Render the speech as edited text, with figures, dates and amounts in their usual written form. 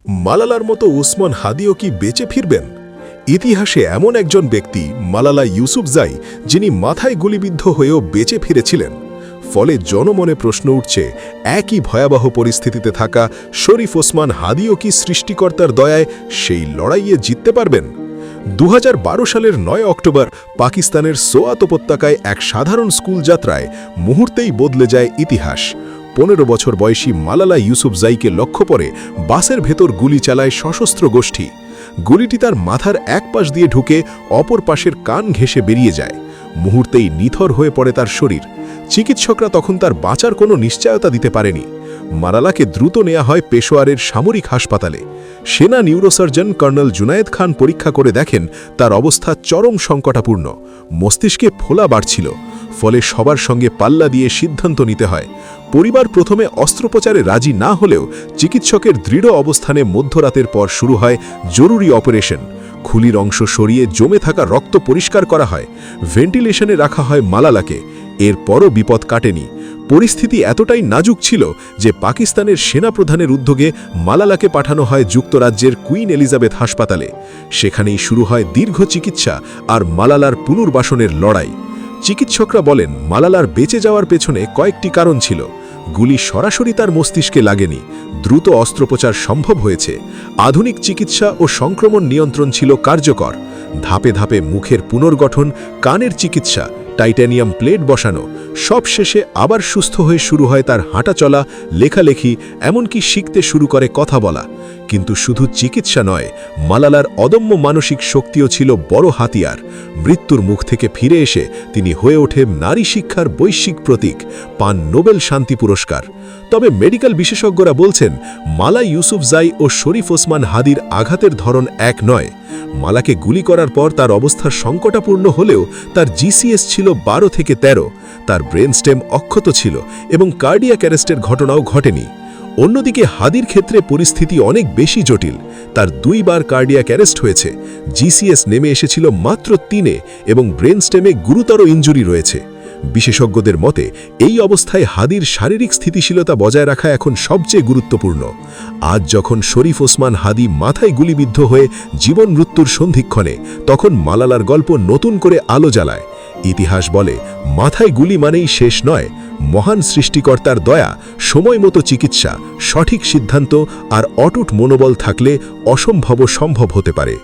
মালালার মতো ওসমান হাদিও কি বেঁচে ফিরবেন? ইতিহাসে এমন একজন ব্যক্তি মালালা ইউসুফজাই, যিনি মাথায় গুলিবিদ্ধ হয়েও বেঁচে ফিরেছিলেন। ফলে জনমনে প্রশ্ন উঠছে, একই ভয়াবহ পরিস্থিতিতে থাকা শরীফ ওসমান হাদিও কি সৃষ্টিকর্তার দয়ায় সেই লড়াইয়ে জিততে পারবেন? 2012 সালের 9 অক্টোবর পাকিস্তানের সোয়াত উপত্যকায় এক সাধারণ স্কুল যাত্রায় মুহূর্তেই বদলে যায় ইতিহাস। 15 বছর বয়সী মালালা ইউসুফজাইকে লক্ষ্য করে বাসের ভেতর গুলি চালায় সশস্ত্র গোষ্ঠী। গুলিটি তার মাথার এক পাশ দিয়ে ঢুকে অপর পাশের কান ঘেঁষে বেরিয়ে যায়। মুহূর্তেই নিথর হয়ে পড়ে তার শরীর। চিকিৎসকরা তখন তার বাঁচার কোনো নিশ্চয়তা দিতে পারেনি। মালালাকে দ্রুত নেওয়া হয় পেশোয়ারের সামরিক হাসপাতালে। সেনা নিউরোসার্জন কর্নেল জুনায়েদ খান পরীক্ষা করে দেখেন তার অবস্থা চরম সংকটাপূর্ণ। মস্তিষ্কে ফোলা বাড়ছিল। ফলে সবার সঙ্গে পাল্লা দিয়ে সিদ্ধান্ত নিতে হয়। পরিবার প্রথমে অস্ত্রোপচারে রাজি না হলেও চিকিৎসকের দৃঢ় অবস্থানে মধ্যরাতের পর শুরু হয় জরুরি অপারেশন। খুলির অংশ সরিয়ে জমে থাকা রক্ত পরিষ্কার করা হয়। ভেন্টিলেশনে রাখা হয় মালালাকে। এরপরও বিপদ কাটেনি। পরিস্থিতি এতটাই নাজুক ছিল যে পাকিস্তানের সেনাপ্রধানের উদ্যোগে মালালাকে পাঠানো হয় যুক্তরাজ্যের কুইন এলিজাবেথ হাসপাতালে। সেখানেই শুরু হয় দীর্ঘ চিকিৎসা আর মালালার পুনর্বাসনের লড়াই। চিকিৎসকরা বলেন মালালার বেঁচে যাওয়ার পেছনে কয়েকটি কারণ ছিল। গুলি সরাসরি তার মস্তিষ্কে লাগেনি, দ্রুত অস্ত্রোপচার সম্ভব হয়েছে, আধুনিক চিকিৎসা ও সংক্রমণ নিয়ন্ত্রণ ছিল কার্যকর, ধাপে ধাপে মুখের পুনর্গঠন, কানের চিকিৎসা, টাইটানিয়াম প্লেট বসানো, সব শেষে আবার সুস্থ হয়ে শুরু হয় তার হাঁটা চলা, লেখালেখি, এমনকি শিখতে শুরু করে কথা বলা। কিন্তু শুধু চিকিৎসা নয়, মালালার অদম্য মানসিক শক্তিও ছিল বড় হাতিয়ার। মৃত্যুর মুখ থেকে ফিরে এসে তিনি হয়ে ওঠে নারী শিক্ষার বৈশ্বিক প্রতীক, পান নোবেল শান্তি পুরস্কার। তবে মেডিকেল বিশেষজ্ঞরা বলছেন মালা ইউসুফজাই ও শরীফ ওসমান হাদির আঘাতের ধরন এক নয়। মালাকে গুলি করার পর তার অবস্থা সংকটাপূর্ণ হলেও তার জিসিএস ছিল 12 থেকে 13, তার ব্রেন স্টেম অক্ষত ছিল এবং কার্ডিয়াক অ্যারেস্টের ঘটনাও ঘটেনি। অন্যদিকে হাদির ক্ষেত্রে পরিস্থিতি অনেক বেশি জটিল। তার 2 বার কার্ডিয়াক অ্যারেস্ট হয়েছে, জিসিএস নেমে এসেছিল মাত্র 3 এবং ব্রেন স্টেমে গুরুতর ইনজুরি রয়েছে। বিশেষজ্ঞদের মতে এই অবস্থায় হাদির শারীরিক স্থিতিশীলতা বজায় রাখা এখন সবচেয়ে গুরুত্বপূর্ণ। আজ যখন শরীফ ওসমান হাদি মাথায় গুলিবিদ্ধ হয়ে জীবন মৃত্যুর সন্ধিক্ষণে, তখন মালালার গল্প নতুন করে আলো জ্বালায়। ইতিহাস বলে মাথায় গুলি মানেই শেষ নয়, মহান সৃষ্টিকর্তার দয়া, সময় মতো চিকিৎসা, সঠিক সিদ্ধান্ত আর অটুট মনোবল থাকলে অসম্ভব সম্ভব হতে পারে।